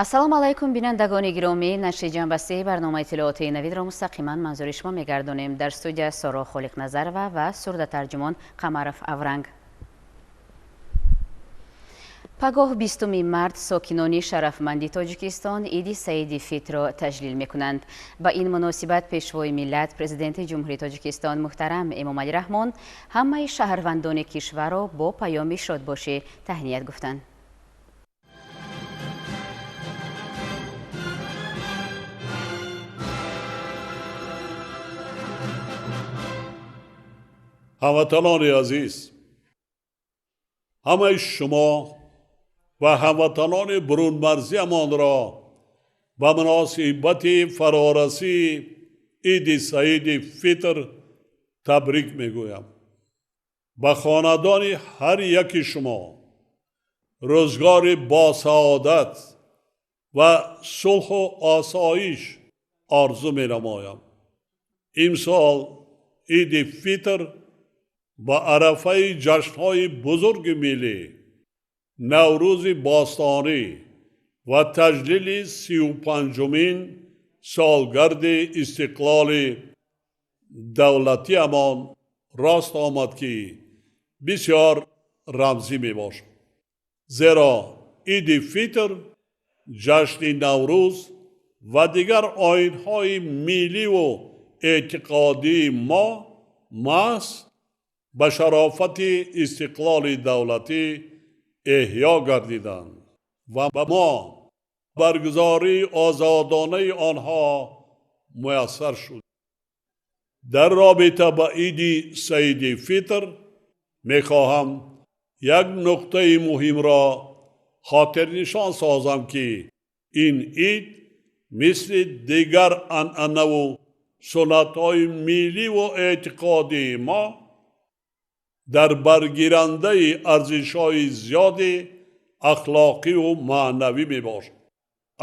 ассалому алайкум бинандагони гиромӣ, нашри ҷанбастии барномаи иттилооти навидро мустақиман манзури шумо мегардонем. Дар студия Соро Холиқназарова ва сурдатарҷумон Қамаров Авранг. пагоҳ 20 март сокинони шарафманди Тоҷикистон иди Саиди Фитрро таҷлил мекунанд. Ба ин муносибат пешвои миллат президенти ҷумҳурии Тоҷикистон муҳтарам Эмомалӣ Раҳмон ҳамаи шаҳрвандони кишварро бо паёми шодбошӣ таҳният гуфтанд. ҳамватанони азиз, ҳамаи шумо ва ҳамватанони бурунмарзиамонро ба муносибати фарорасии иди Саиди Фитр табрик мегӯям. ба хонадони ҳар яки шумо рӯзгори босаодат ва сулҳу осоиш орзу менамоям. имсол иди Фитр ба арафаи ҷашнҳои бузурги миллӣ, наврӯзи бостонӣ ва таҷлили 35-умин солгарди истиқлоли давлатиамон рост омад, ки бисёр рамзӣ мебошад. зеро иди Фитр ҷашни Наврӯз ва дигар оинҳои милливу эътиқодии мо маҳз ба шарофати истиқлоли давлатӣ эҳьё гардиданд ва ба мо баргузории озодонаи онҳо муяссар шуд. дар робита ба иди Саиди Фитр мехоҳам як нуқтаи муҳимро хотирнишон созам, ки ин ид мисли дигар анъанаву суннатҳои милливу эътиқодии мо дар баргирандаи арзишҳои зиёди ахлоқиву маънавӣ мебошад.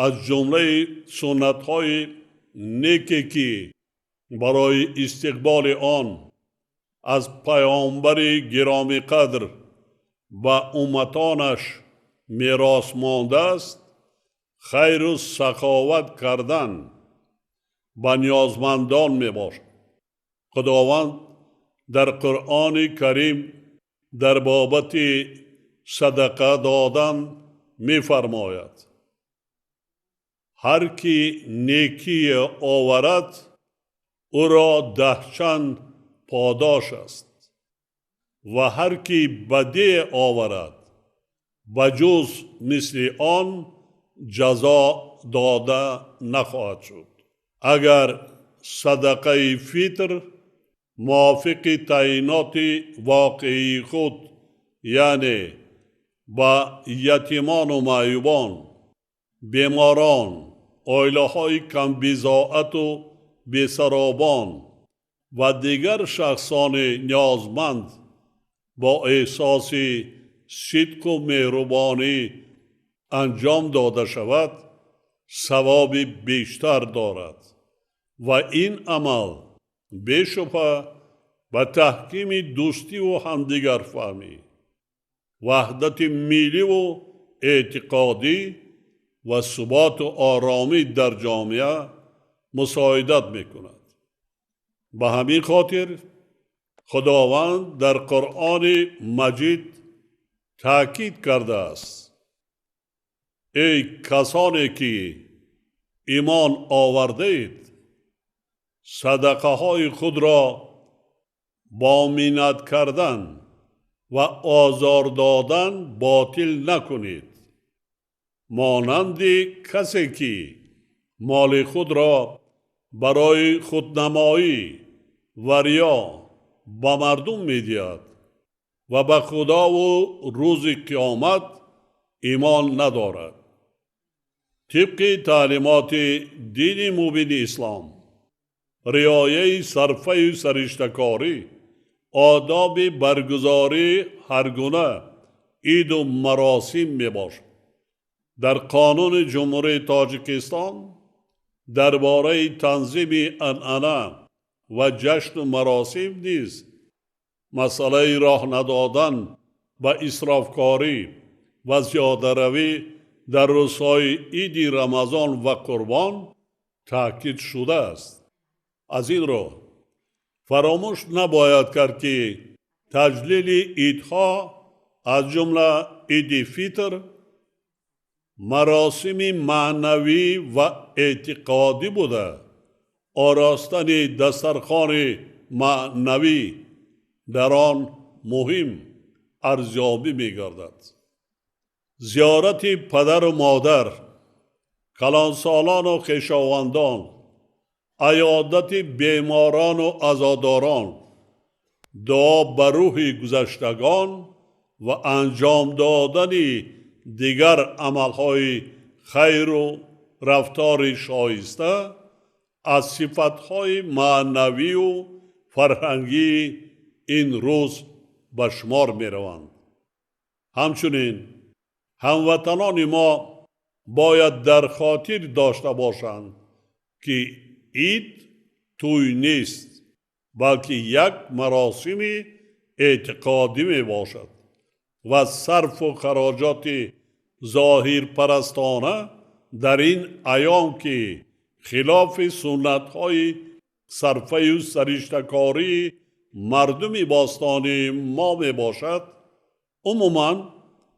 аз ҷумлаи суннатҳои неке, ки барои истиқболи он аз паёмбари гиромиқадр ба умматонаш мерос мондааст, хайру саховат кардан ба ниёзмандон мебошад. худованд дар Қуръони Карим дар бобати садақа додан мефармояд: ҳар ки некие оварад, ӯро 10 чанд подош аст, ва ҳар ки бадие оварад, ба ҷуз мисли он ҷазо дода нахоҳад шуд. агар садақаи фитр мувофиқи таъиноти воқеии худ, яъне ба ятимону маъюбон, беморон, оилаҳои камбизоату бесаробон ва дигар шахсони ниёзманд бо эҳсоси сидқу меҳрубонӣ анҷом дода шавад, савоби бештар дорад ва ин амал бешубҳа ба таҳкими дӯстиву ҳамдигарфаҳмӣ, ваҳдати милливу эътиқодӣ ва суботу оромӣ дар ҷомеа мусоидат мекунад. ба ҳамин хотир худованд дар Қуръони Маҷид таъкид кардааст: эй касоне ки имон овардаед, садақаҳои худро бо миннат кардан ва озор додан ботил накунед, монанди касе ки моли худро барои худнамоӣ ва риё ба мардум медиҳад ва ба худову рӯзи қиёмат имон надорад. тибқи таълимоти дини мубини ислом, риояи сарфаю сариштакорӣ, одоби баргузории ҳаргуна иду маросим мебошад. дар қонуни ҷумҳурии Тоҷикистон дар бораи танзими анъана ва ҷашну маросим низ масъалаи роҳ надодан ба исрофкорӣ ва зиёдаравӣ در روزهای عید رمضان و قربان تاکید شده است. از این رو فراموش نباید کرد که تجلیل عیدها از جمله عید فطر مراسم معنوی و اعتقادی بوده. آراستن دسترخوان معنوی در آن مهم ارزیابی می‌گردد. زیارت پدر و مادر، کلانسالان و خویشاوندان، عیادت بیماران و عزاداران، دعا بر روح گذشتگان و انجام دادن دیگر عملهای خیر و رفتار شایسته از صفتهای معنوی و فرهنگی این روز به شمار می روند. همچنین هموطنان ما باید در خاطر داشته باشند که عید توی نیست، بلکه یک مراسم اعتقادی می باشد و صرف و خراجات ظاهر پرستانه در این ایام که خلاف سنت های صرفه و سرشتکاری مردم باستانی ما می باشد عموماً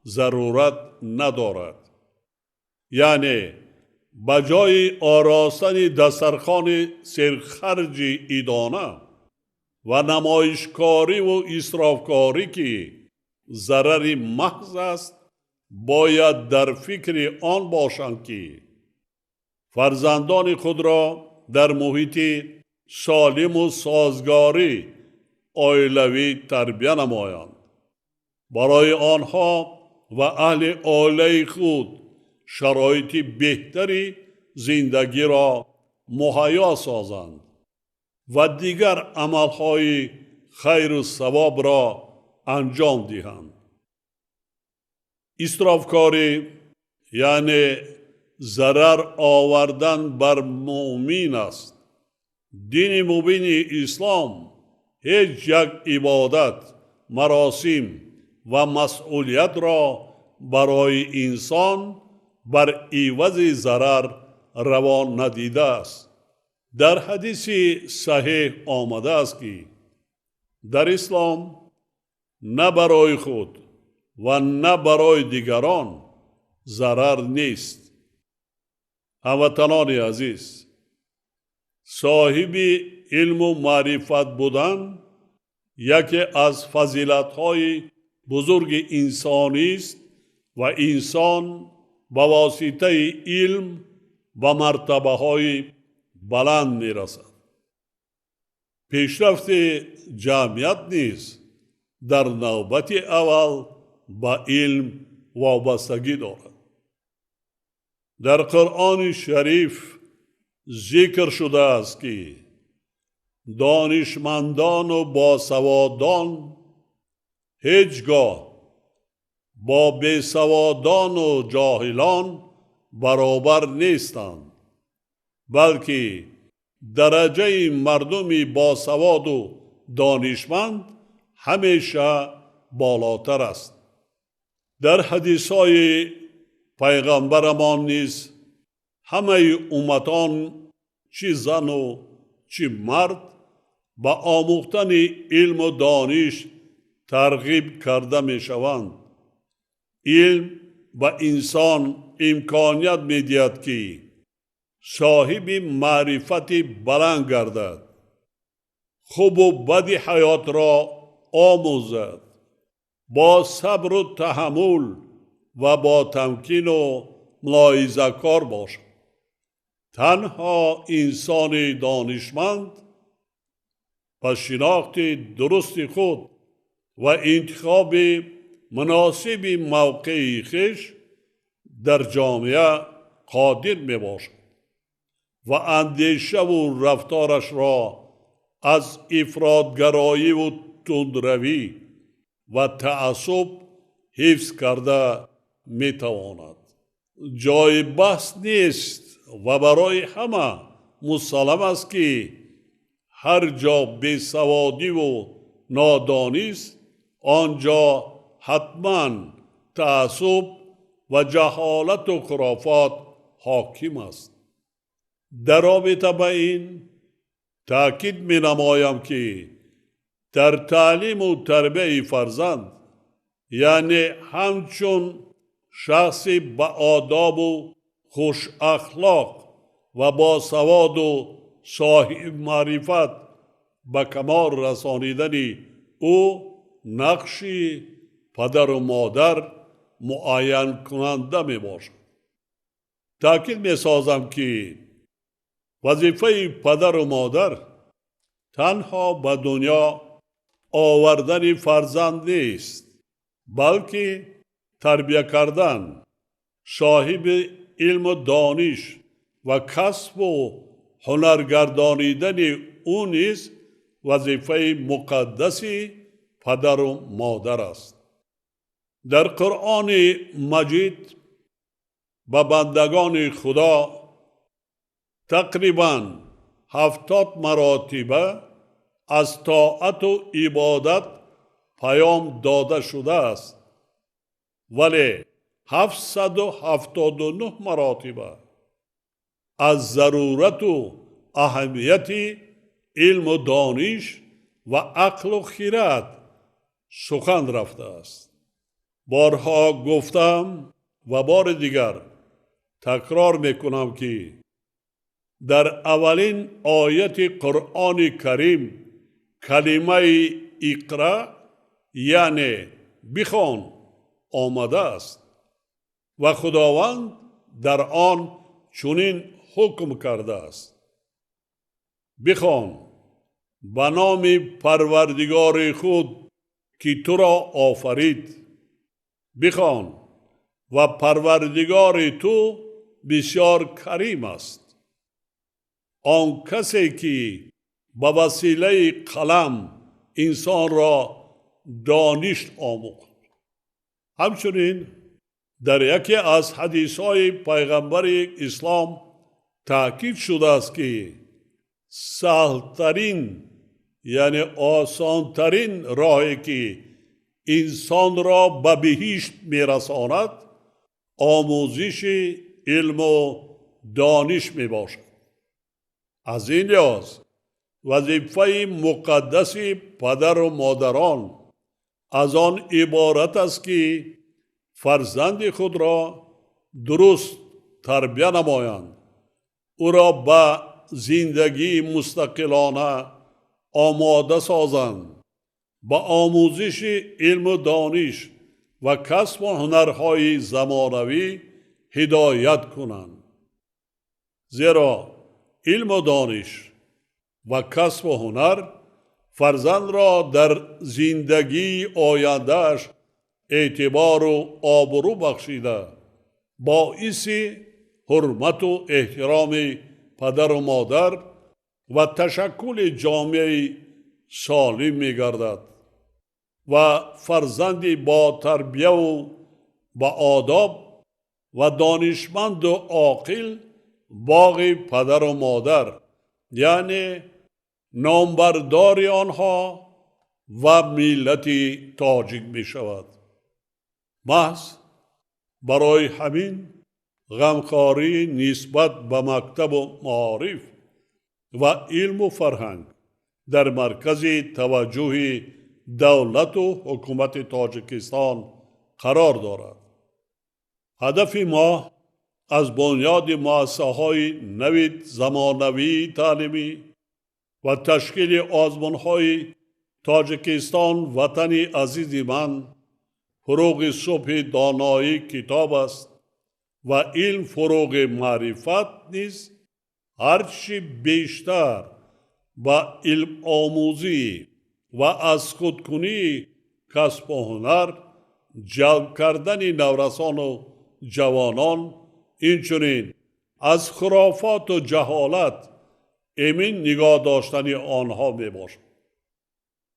ضرورت ندارد. یعنی بجای آراستن دسترخوان سرخرج عیدانه و نمایشکاری و اسرافکاری که ضرر محض است، باید در فکر آن باشند که فرزندان خود را در محیط سالم و سازگاری عائلوی تربیت نمایند. برای آنها و اهل عائله خود شرایط بهتری زندگی را مهیا سازند و دیگر عملهای خیر و ثواب را انجام دهند. اسرافکاری یعنی ضرر آوردن بر مؤمن است. دین مبین اسلام هیچ یک عبادت، مراسم و مسئولیت را برای انسان بر عوض ضرر روا ندیده است. در حدیث صحیح آمده است که در اسلام نه برای خود و نه برای دیگران ضرر نیست. هموطنان عزیز، صاحب علم و معرفت بودن یکی از فضیلت‌های بزرگ انسانی است و انسان با واسطه علم و مرتبه‌های بلند می‌رسد. پیشرفت جمعیت نیز در نوبت اول با علم وابستگی دارد. در قرآن شریف ذکر شده است که دانشمندان و باسوادان هیچگاه با بیسوادان و جاهلان برابر نیستند، بلکه درجه مردم باسواد و دانشمند همیشه بالاتر است. در حدیث‌های پیغمبرمان نیز همه امتان چه زن و چه مرد با آموختن علم و دانش ترغیب کرده می شوند. علم به انسان امکانیت می دهد که صاحب معرفت بلند گردد، خوب و بد حیات را آموزد، با صبر و تحمل و با تمکین و ملاحظه کار باشد. تنها انسان دانشمند با شناخت درست خود و انتخاب مناسب موقع خویش در جامعه قادر می باشد و اندیشه و رفتارش را از افراطگرایی و تندروی و تعصب حفظ کرده می تواند. جای بحث نیست و برای همه مسلم است که هر جا بیسوادی و نادانی است، آنجا حتما تعصب و جهالت و خرافات حاکم است. در رابطه با این تأکید می نمایم که در تعلیم و تربیت فرزند، یعنی همچون شخصی با آداب و خوش اخلاق و با سواد و صاحب معرفت به کمال رسانیدن او نقشی پدر و مادر معین کننده می باشد. تأکید می سازم که وظیفه پدر و مادر تنها به دنیا آوردن فرزند نیست، بلکه تربیت کردن، صاحب علم و دانش و کسب و هنرگردانیدن او نیز وظیفه مقدسی پدر و مادر است. در قرآن مجید به بندگان خدا تقریباً 70 مراتبه از طاعت و عبادت پیام داده شده است، ولی 779 مراتبه از ضرورت و اهمیت علم و دانش و عقل و خرد سخن رفته است. بارها گفتم و بار دیگر تکرار میکنم که در اولین آیت قرآن کریم کلمه اقرا یعنی بخوان آمده است و خداوند در آن چنین حکم کرده است: بخوان به نام پروردگار خود که تو را آفرید. بخوان و پروردگار تو بسیار کریم است. آن کسی که به وسیله قلم انسان را دانش آموخت. همچنین در یکی از حدیث‌های پیغمبر اسلام تأکید شده است که سهل‌ترین یعنی آسان‌ترین راهی که انسان را به بهشت می‌رساند آموزش علم و دانش میباشد. از این لحاظ وظیفه مقدس پدر و مادران از آن عبارت است که فرزند خود را درست تربیت نمایند، او را به زندگی مستقلانه آماده سازند، با آموزش علم و دانش و کسب و هنرهای زمانوی هدایت کنند. زیرا علم و دانش و کسب و هنر فرزند را در زندگی آیندهش اعتبار و آبرو بخشیده باعث حرمت و احترام پدر و مادر و تشکل جامعه سالم می گردد و فرزندی با تربیت و با آداب و دانشمند و عاقل باغ پدر و مادر یعنی نامبردار آنها و ملت تاجیک می شود. محض برای همین غمخواری نسبت به مکتب و معارف و علم و فرهنگ در مرکز توجه دولت و حکومت تاجیکستان قرار دارد. هدف ما از بنیاد مؤسسه‌های نوید زمانوی تعلیمی و تشکیل آزمون‌های تاجیکستان وطن عزیز من فروغ صبح دانایی کتاب است و علم فروغ معرفت نیز هرچی بیشتر با علم آموزی و از خودکنی کسب و هنر جلب کردن نورسان و جوانان اینچنین از خرافات و جهالت ایمن نگاه داشتن آنها می باشد.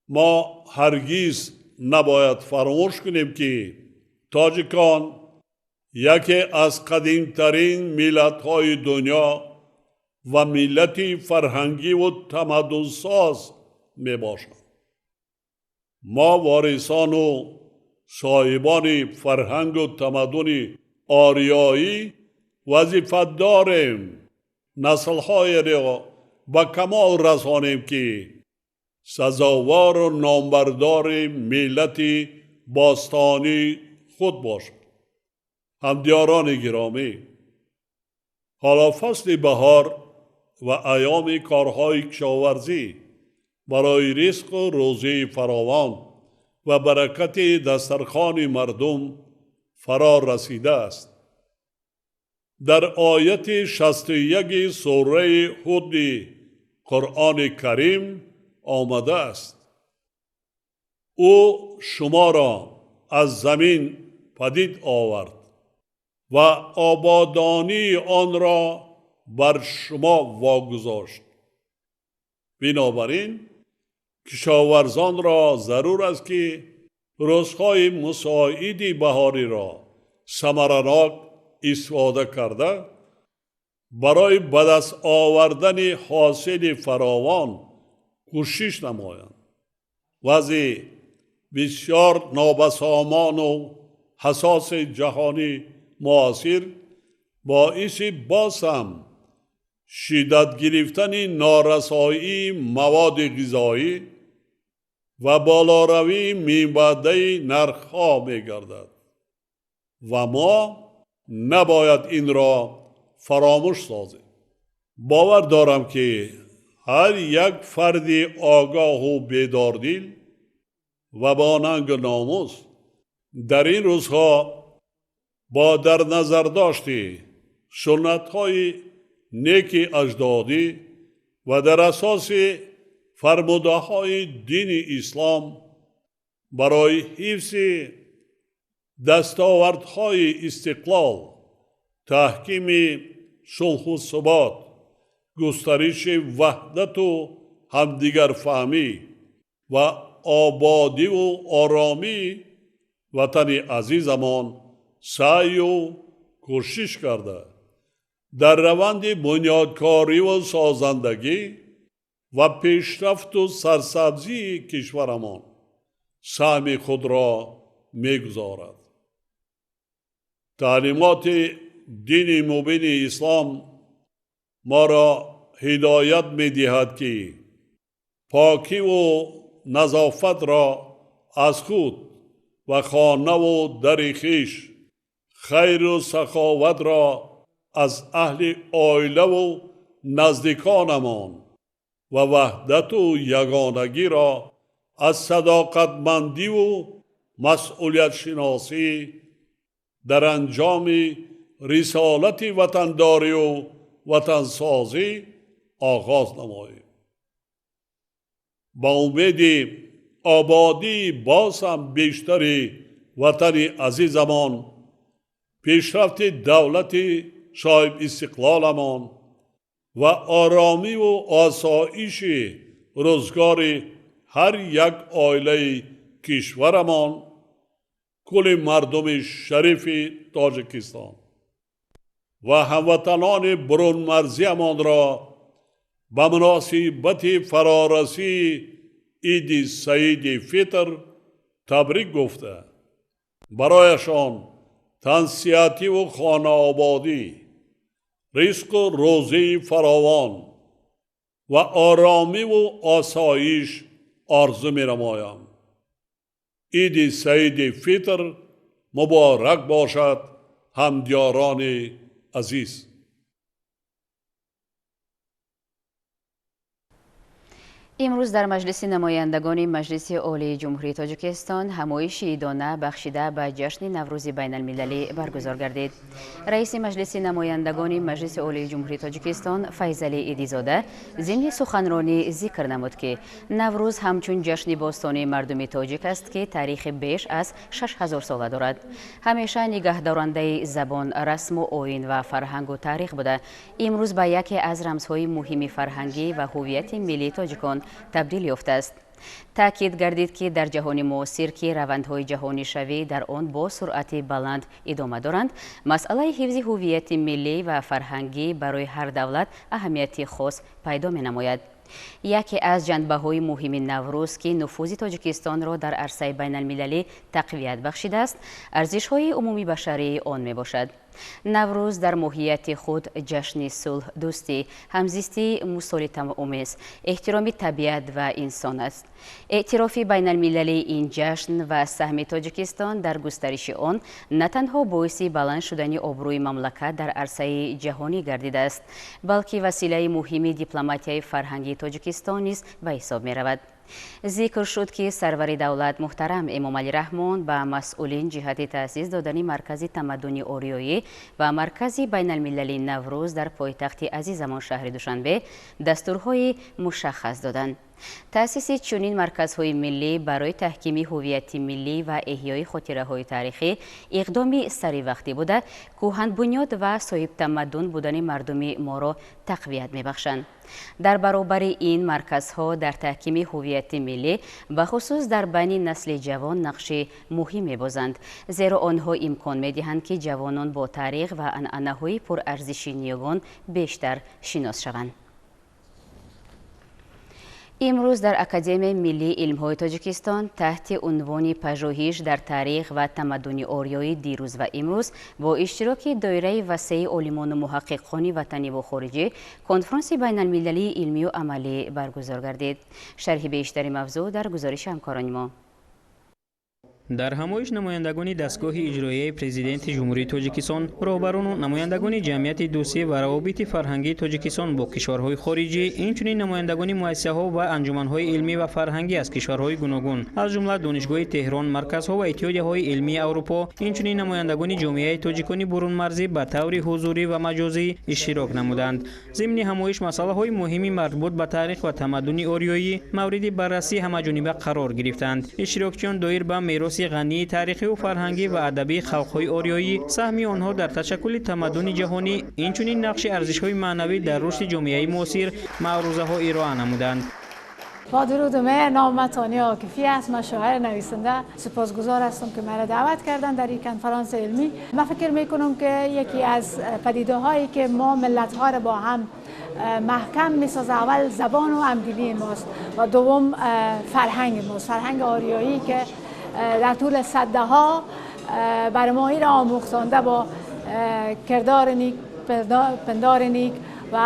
ما هرگز نباید فراموش کنیم که تاجیکان یکی از قدیمترین ملت‌های دنیا و ملت فرهنگی و تمدن ساز می باشد. ما وارثان و صاحبان فرهنگ و تمدن آریایی وظیفت داریم نسل‌های را به کمال رسانیم که سزاوار و نامبردار ملت باستانی خود باشد. همدیاران گرامی، حالا فصل بهار و ایام کارهای کشاورزی برای رزق و روزی فراوان و برکت دسترخوان مردم فرا رسیده است. در آیت 61 سوره هود قرآن کریم آمده است: او شما را از زمین پدید آورد و آبادانی آن را بر شما واگذاشت. بنابراین کشاورزان را ضرور است که روزهای مساعد بهاری را ثمرناک استفاده کرده برای به دست آوردن حاصل فراوان کوشش نمایند. وضع بسیار نابسامان و حساس جهانی معاصر باعث باز هم شدت گرفتن نارسایی مواد غذایی و بالاروی میانبرده نرخ‌ها می‌گردد و ما نباید این را فراموش سازیم. باور دارم که هر یک فرد آگاه و بیداردل و با ننگ و ناموس در این روزها با در نظر داشتی سنت‌های نیک اجدادی و در اساس فرموده‌های دین اسلام برای حفظ دستاوردهای استقلال، تحکیم صلح و ثبات، گسترش وحدت و همدیگر فهمی و آبادی و آرامی وطن عزیزمان سعی و کوشش کرده در روند بنیادکاری و سازندگی و پیشرفت و سرسبزی کشورمان سهم خود را می‌گذارد. تعلیمات دین مبین اسلام ما را هدایت می‌دهد که پاکی و نظافت را از خود و خانه و در خویش، خیر و سخاوت را از اهل عائله و نزدیکانمان و وحدت و یگانگی را از صداقتمندی و مسئولیت شناسی در انجام رسالت وطنداری و وطنسازی آغاز نماییم. با امید آبادی باز هم بیشتری وطن عزیزمان، پیشرفت دولت صاحب استقلالمان و آرامی و آسایش روزگار هر یک عائله کشورمان، کل مردم شریف تاجیکستان و هموطنان برون مرزیمان را به مناسبت فرارسی عید سعید فطر تبریک گفته برایشان تنصیحاتی و خانه آبادی، رزق و روزی فراوان و آرامی و آسایش آرزو می نمایم. عید سعید فطر مبارک باشد همدیاران عزیز. امروز در مجلس نمایندگان مجلس عالی جمهوری تاجیکستان همایش عیدانه بخشیده به جشن نوروز بین المللی برگزار گردید. رئیس مجلس نمایندگان مجلس عالی جمهوری تاجیکستان فیضعلی عیدیزاده ضمن سخنرانی ذکر نمود که نوروز همچون جشن باستانی مردم تاجیک است که تاریخ بیش از 6000 ساله دارد. همیشه نگهدارنده زبان، رسم و آیین و فرهنگ و تاریخ بوده. امروز به یکی از رمزهای مهم فرهنگی و هویت ملی تاجیکان تبدیل یافته است. تاکید گردید که در جهان معاصر که روندهای جهانی شوی در آن با سرعت بلند ادامه دارند، مسئله حفظ هویت ملی و فرهنگی برای هر دولت اهمیت خاص پیدا می نماید. یکی از جنبه‌های مهم نوروز که نفوذ تاجیکستان را در عرصه بین المللی تقویت بخشیده است، ارزش‌های عمومی بشری آن میباشد. نوروز در ماهیت خود جشن صلح، دوستی، همزیستی، مسالمت آمیز، احترام طبیعت و انسان است. اعتراف بین المللی این جشن و سهم تاجیکستان در گسترش آن نه تنها باعث بلند شدن آبروی مملکت در عرصه جهانی گردیده است، بلکه وسیله مهم دیپلماتیای فرهنگی تاجیکستان نیز به حساب می رود. ذکر شد که سرور دولت محترم امام علی رحمان به مسئولین جهت تأسیس دادن مرکز تمدن آریایی و مرکز بین المللی نوروز در پایتخت عزیزمان شهر دوشنبه دستورهای مشخص دادند. تأسیس چنین مرکزهای ملی برای تحکیم هویت ملی و احیای خاطره‌های تاریخی اقدامی سری وقتی بوده، کهن بنیاد و صاحب تمدن بودن مردم ما را تقویت می‌بخشند. در برابر این مرکزها در تحکیم هویت ملی به خصوص در بین نسل جوان نقش مهم می‌بازند، زیرا آنها امکان می‌دهند که جوانان با تاریخ و عنعنه‌های پرارزش نیاگان بیشتر شناس شوند. امروز در اکادمی ملی علم‌های تاجیکستان تحت عنوان پژوهش در تاریخ و تمدن آریایی دیروز و امروز با اشتراک دایره وسیع عالمان و محققان وطنی و خارجی کنفرانس بین المللی علمی و عملی برگزار گردید. شرح بیشتر موضوع در گزارش همکاران ما. در همایش نمایندگان دستگاه اجرایی پرزیدنت جمهوری تاجیکستان، راهبران و نمایندگان جمعیت دوستی و روابط فرهنگی تاجیکستان با کشورهای خارجی، اینچنین نمایندگان مؤسسه‌ها و انجمن‌های علمی و فرهنگی از کشورهای گوناگون از جمله دانشگاه تهران، مرکزها و اتحادیه‌های علمی اروپا، اینچنین نمایندگان جامعه تاجیکان برون مرزی به طور حضوری و مجازی اشتراک نمودند. ضمن همایش مسائل مهمی مربوط به تاریخ و تمدن آریایی مورد بررسی همه‌جانبه قرار گرفتند. اشتراکچیان دایر به میراث غنی تاریخی و فرهنگی و ادبی خلق‌های آریایی، سهم آنها در تشکل تمدن جهانی، اینچنین نقش ارزش‌های معنوی در رشد جامعه معاصر معروضه‌ها ارائه نمودند. با درود و مهر، نام من تانیا عاکفی است. من شاعر نویسنده. سپاسگزار هستم که مرا دعوت کردن در این کنفرانس علمی. من فکر می‌کنم که یکی از پدیده‌هایی که ما ملت‌ها را با هم محکم می‌سازه، اول زبان و همدلی ماست و دوم فرهنگ ماست، فرهنگ آریایی که در طول سده‌ها بر ما این را آموختانده با کردار نیک، پندار نیک و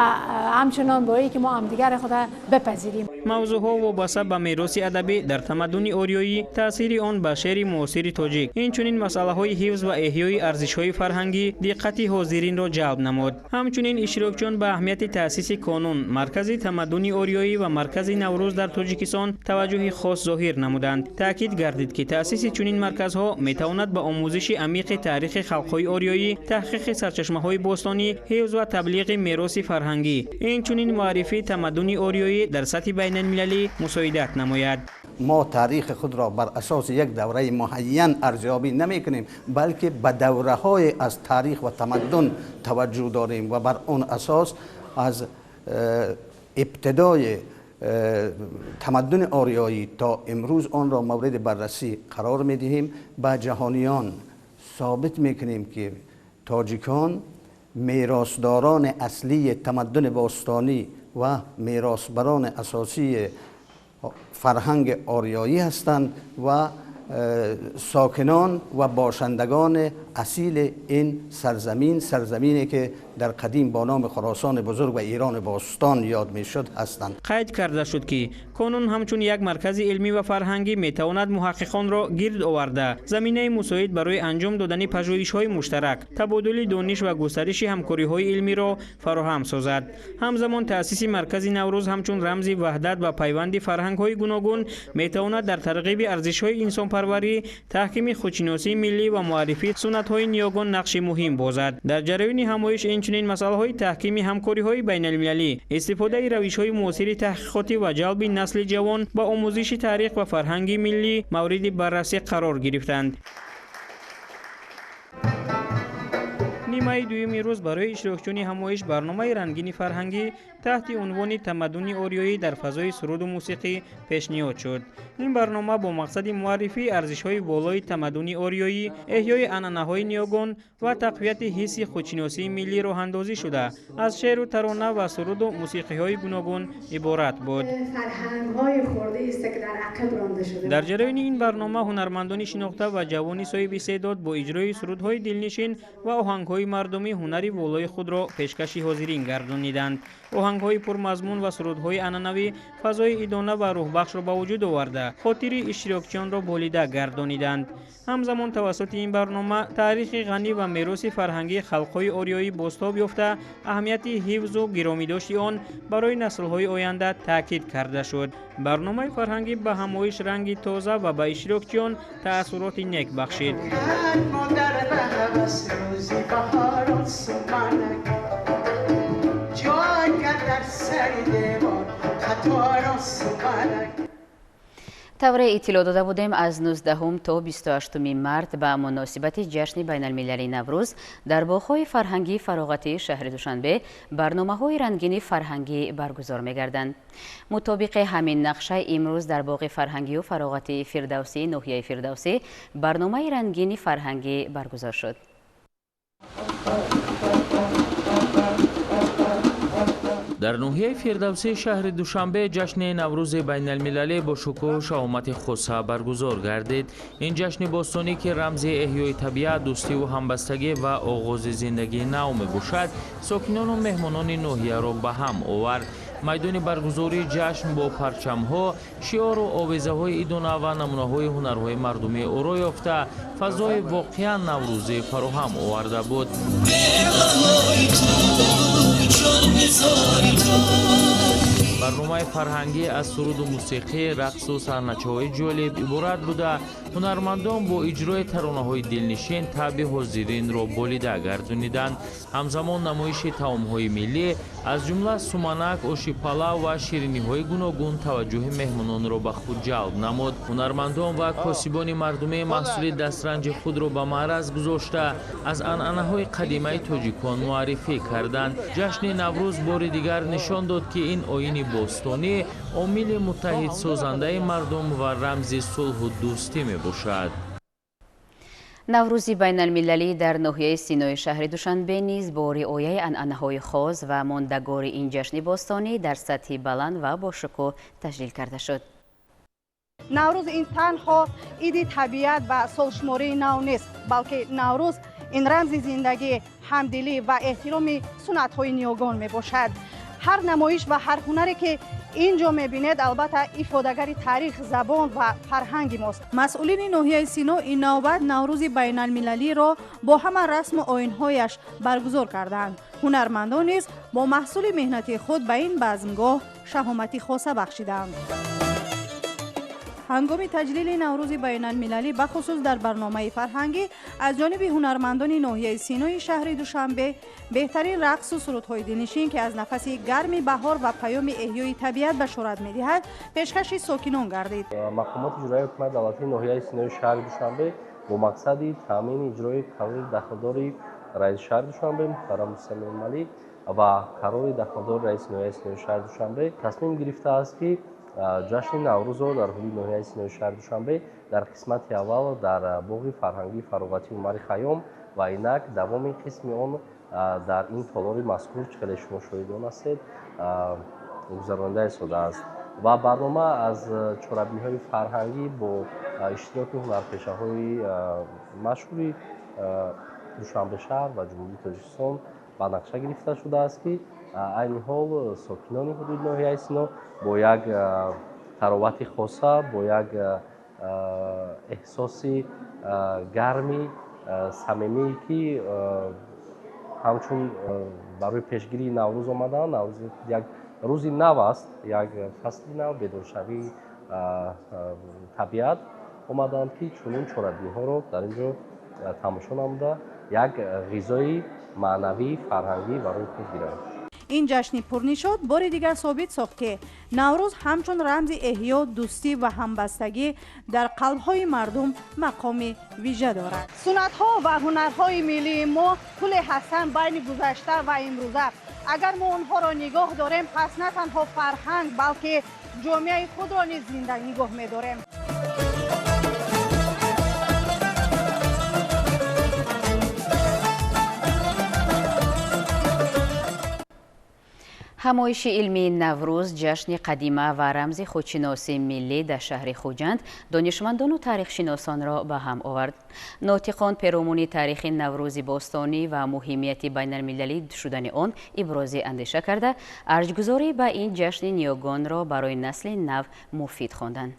همچنان باید که ما همدیگر خود بپذیریم. موضوعها وابسته به میراث ادبی در تمدن آریایی، تاثیر آن بر شعر معاصر تاجیک، اینچنین مسائل‌های حفظ و احیای ارزش‌های فرهنگی دقت حاضرین را جلب نمود. همچنین اشتراکچیان به اهمیت تأسیس کانون مرکز تمدن آریایی و مرکز نوروز در تاجیکستان توجه خاص ظاهر نمودند. تاکید گردید که تأسیس چنین مرکزها می‌تواند به آموزش عمیق تاریخ خلق‌های آریایی، تحقیق سرچشمه‌های باستانی، حفظ و تبلیغ میراث فرهنگی، اینچنین معرفی تمدن آریایی در سطح بین المللی مساعدت نماید. ما تاریخ خود را بر اساس یک دوره معین ارزیابی نمی کنیم، بلکه به دوره های از تاریخ و تمدن توجه داریم و بر اون اساس از ابتدای تمدن آریایی تا امروز آن را مورد بررسی قرار می دهیم. به جهانیان ثابت می کنیم که تاجیکان میراثداران اصلی تمدن باستانی و میراثبران اساسی فرهنگ آریایی هستند و ساکنان و باشندگان اصیل این سرزمینی که در قدیم با نام خراسان بزرگ و ایران باستان یاد میشد هستند. قید کرده شد که کانون همچون یک مرکز علمی و فرهنگی میتواند محققان را گرد آورده زمینه مساعد برای انجام دادن پژوهش‌های مشترک، تبادل دانش و گسترش همکاری‌های علمی را فراهم سازد. همزمان تأسیس مرکز نوروز همچون رمز وحدت و پیوند فرهنگ‌های گوناگون میتواند در ترغیب ارزش‌های انسان‌پروری، تحکیم خودشناسی ملی و معرفی سنت‌های نیاگان نقش مهم بازد. در جریان همایش اینچنین مسائل‌های تحکیم همکاری‌های بین‌المللی، استفاده روش‌های معاصر تحقیقاتی و جلب نسل جوان با آموزش تاریخ و فرهنگ ملی مورد بررسی قرار گرفتند. нимаи дуюми рӯз барои иштирокчиёни ҳамоиш барномаи рангини фарҳангӣ таҳти унвони тамаддуни ориёӣ дар фазои суруду мусиқӣ пешниҳод шуд. ин барнома бо мақсади муаррифии арзишҳои болои тамаддуни ориёӣ, эҳёи анъанаҳои ниёгон ва тақвияти ҳисси худшиносии миллӣ роҳандозӣ шуда аз шеъру тарона ва суруду мусиқиҳои гуногун иборат буд. дар ҷараёни ин барнома ҳунармандони шинохта ва ҷавони соҳиби истеъдод бо иҷрои сурудҳои дилнишин ва оҳангҳои мардумӣ ҳунари волои худро пешкаши ҳозирин гардониданд. оҳангҳои пурмазмун ва сурудҳои анъанавӣ фазои идона ва рӯҳбахшро ба вуҷуд оварда хотири иштирокчиёнро болида гардониданд. ҳамзамон тавассути ин барнома таърихи ғанӣ ва мероси фарҳангии халқҳои ориёӣ бозтоб ёфта аҳамияти ҳифзу гиромидошти он барои наслҳои оянда таъкид карда шуд. барномаи фарҳангӣ ба ҳамоиш ранги тоза ва ба иштирокчиён таассуроти нек бахшид. тавре иттилоъ дода будем аз 19 то 28 март ба муносибати ҷашни байналмилалии наврӯз дар боғҳои фарҳангии фароғатии шаҳри душанбе барномаҳои рангини фарҳангӣ баргузор мегарданд. мутобиқи ҳамин нақша имрӯз дар боғи фарҳангию фароғатии фирдавсӣ ноҳияи фирдавсӣ барномаи рангини фарҳангӣ баргузор шуд. дар ноҳияи фирдавсӣ шаҳри душанбе ҷашни наврӯзи байналмилалӣ бо шукӯҳу шаҳомати хуса баргузор гардид. ин ҷашни бостонӣ ки рамзи эҳёи табиат, дӯстиву ҳамбастагӣ ва оғози зиндагии нав мебошад, сокинону меҳмонони ноҳияро ба ҳам овард. майдони баргузории ҷашн бо парчамҳо, шиору овезаҳои идона ва намунаҳои ҳунарҳои мардумӣ оро ёфта фазои воқеан наврӯзӣ фароҳам оварда буд. барномаи фарҳангӣ аз суруду мусиқӣ, рақсу сарначаҳои ҷолиб иборат буда ҳунармандон бо иҷрои таронаҳои дилнишин таъби ҳозиринро болида гардониданд. ҳамзамон намоиши таомҳои миллӣ аз ҷумла суманак, оши палав ва шириниҳои гуногун таваҷҷӯҳи меҳмононро ба худ ҷалб намуд. ҳунармандон ва косибони мардумӣ маҳсули дастранҷи худро ба маъраз гузошта аз анъанаҳои қадимаи тоҷикон муаррифӣ карданд. ҷашни наврӯз бори дигар нишон дод ки ин оини бостонӣ омили муттаҳидсозандаи мардум ва рамзи сулҳу дӯстӣ мебошад. наврӯзи байналмилалӣ дар ноҳияи синои шаҳри душанбе низ бо риояи анъанаҳои хос ва мондагори ин ҷашни бостонӣ дар сатҳи баланд ва бошукӯҳ таҷлил карда шуд. наврӯз ин танҳо иди табиат ва солшумории нав нест, балки наврӯз ин рамзи зиндагӣ, ҳамдилӣ ва эҳтироми сунъатҳои ниёгон мебошад. ҳар намоиш ва ҳар ҳунаре ки инҷо мебинед албатта ифодагари таърих, забон ва фарҳанги мост. масъулини ноҳияи сино ин навбат наврӯзи байналмилалиро бо ҳама расму оинҳояш баргузор карданд. ҳунармандон низ бо маҳсули меҳнати худ ба ин базмгоҳ шаҳомати хоса бахшиданд. ҳангоми таҷлили наврӯзи байналмилалӣ бахусус дар барномаи фарҳангӣ аз ҷониби ҳунармандони ноҳияи синои шаҳри душанбе беҳтарин рақсу сурудҳои дилнишин ки аз нафаси гарми баҳор ва паёми эҳёи табиат башорат медиҳад пешкаши сокинон гардид. мақомоти иҷроии ҳукумати давлатии ноҳияи синои шаҳри душанбе бо мақсади таъмини иҷрои қарори дахлдори раиси шаҳри душанбе муҳтарам Муҳсин Эмомалӣ ва қарори дахлдори раиси ноҳияи синои шаҳри душанбе тасмим гирифтааст ки ҷашни наврӯзро дар ҳудуди ноҳияи синои шаҳри душанбе дар қисмати аввал дар боғи фарҳангии фароғатии Умари Хайём ва инак давоми қисми он дар ин толори мазкур ки хеле шумо шоҳидон ҳастед гузаронида истодааст ва барнома аз чорабиниҳои фарҳангӣ бо иштироки ҳунарпешаҳои машҳури душанбешаҳр ва ҷумҳурии Тоҷикистон ба нақша гирифта шудааст ки айни ҳол сокинони ҳудуди ноҳияи сино бо як таровати хоса, бо як эҳсоси гарми самимӣ ки ҳамчун барои пешгирии наврӯз омаданд. наврӯз як рӯзи нав аст, як фасли нав, бедоршавии табиат омаданд ки чунин чорабиниҳоро дар ин ҷо тамошо намуда як ғизои маънавӣ фарҳангӣ барои худ гиранд. این جشن پرنشاط بار دیگر ثابت ساخت که نوروز همچون رمز احیا، دوستی و همبستگی در قلب‌های مردم مقام ویژه دارد. سنت‌ها و هنرهای ملی ما پل هستند بین گذشته و امروزه. اگر ما آنها را نگاه داریم پس نه تنها فرهنگ بلکه جامعه خود را نیز زنده نگاه می‌داریم. همایش علمی نوروز جشن قدیمه و رمز خودشناسی ملی در شهر خوجند دانشمندان و تاریخ شناسان را به هم آورد. ناطقان پیرامون تاریخ نوروز باستانی و مهمیت بین المللی شدن آن ابراز اندیشه کرده ارجگذاری به این جشن نیاگان را برای نسل نو مفید خواندند.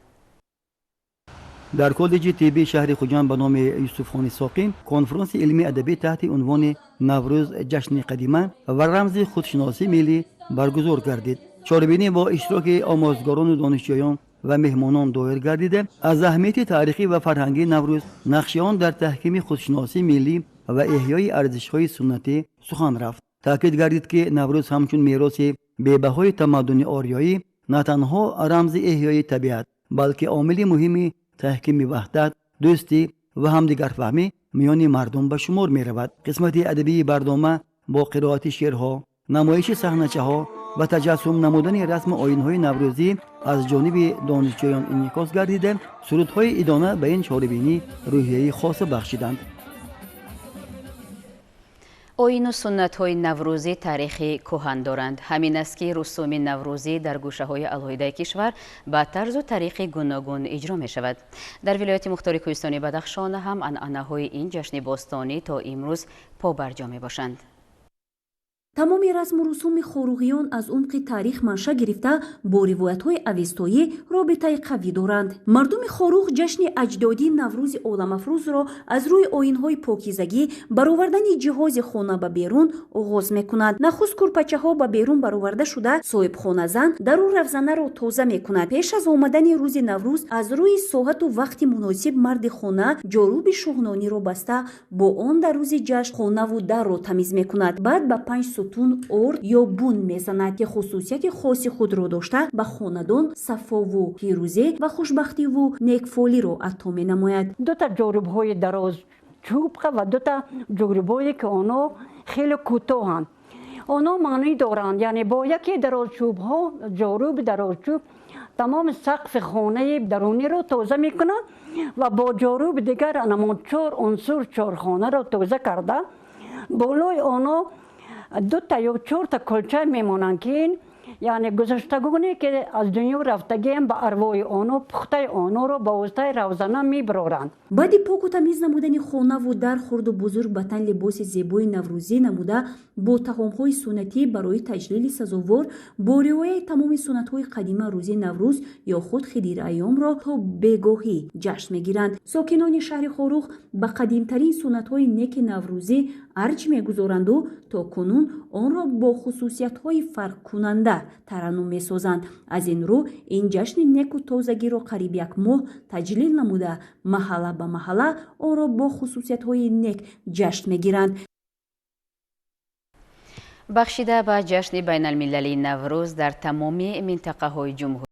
در کالج طبی شهر خوجند به نام یوسف خان ساقی کنفرانس علمی ادبی تحت عنوان نوروز جشن قدیمه و رمز خودشناسی ملی برگزار گردید. چهاربینی با اشتراک آموزگاران و دانشجویان و مهمانان دایر گردیده از اهمیت تاریخی و فرهنگی نوروز، نقش آن در تحکیم خودشناسی ملی و احیای ارزش‌های سنتی سخن رفت. تاکید گردید که نوروز همچون میراث بی‌بهای تمدن آریایی نه تنها رمز احیای طبیعت بلکه عامل مهمی تحکیم وحدت، دوستی و همدیگر فهمی میان مردم به شمار می رود. قسمت ادبی برنامه با قرائت شعرها، نمایش صحنه‌ها و تجسم نمودن رسم آیین‌های نوروزی از جانب دانشجویان انعکاس گردیده سرودهای ادانه به این چهاربینی روحیه خاص بخشیدند. آیین و سنت‌های نوروزی تاریخی کهن دارند. همین است که رسوم نوروزی در گوشه‌های علیحده کشور با طرز و طریق گوناگون اجرا می‌شود. در ولایت مختار کوهستانی بدخشان هم عنعنه‌های این جشن باستانی تا امروز پابرجا می‌باشند. تمام رسم و رسوم خوروغیان از عمق تاریخ منشأ گرفته با روایت‌های اوستایی رابطه قوی دارند. مردم خوروغ جشن اجدادی نوروز عالم‌افروز را از روی آیین‌های پاکیزگی برآوردن جهاز خانه به بیرون آغاز می‌کنند. نخست کورپچه‌ها به بیرون برآورده شده صاحب خانه‌زن درون رفتن را تازه می‌کند. پیش از آمدن روز نوروز از روی ساعت و وقت مناسب مرد خانه جاروب شاهنامه را بسته با آن در روز جشن خانه و در را تمیز می‌کند. بعد به 5 ستون اور یا بون میزند که خصوصیت خاص خود را داشته به خاندان صفا و پیروزی و خوشبختی و نیکفالی را عطا می‌نماید. دو تا جاروب‌های دراز چوب و دو تا جاروب‌هایی که آنها خیلی کوتاهند. آنها معنی دارند، یعنی با یکی دراز چوب‌ها جاروب دراز چوب تمام سقف خانه درونی را تازه می‌کنند و با جاروب دیگر نمون 4 عنصر 4 خانه را تازه کرده بالای آنها 2 تا یا 4 تا کلچه میمانند که این یعنی گذشتگانی که از دنیا رفتگی هم به ارواح آنها پخته آنها را به واسطه روزانه میبرارند. بعد پاک و تمیز نمودن خانه و در خرد و بزرگ به تن لباس زیبای نوروزی نموده با طعام‌های سنتی برای تجلیل سزاوار با روایت تمام سنت‌های قدیمی روز نوروز یا خود خدیر ایام را تا بگاهی جشن میگیرند. ساکنان شهر خوروغ به قدیمترین سنت‌های نیک نوروزی ارج میگذارند و تا کنون آن را با خصوصیت‌های فرق کننده ترنم می‌سازند. از این رو این جشن نیک و تازگی را قریب 1 ماه تجلیل نموده محله به محله آن را با خصوصیت‌های نیک جشن میگیرند. بخشیده به جشن بین المللی نوروز در تمامی منطقه های جمهوری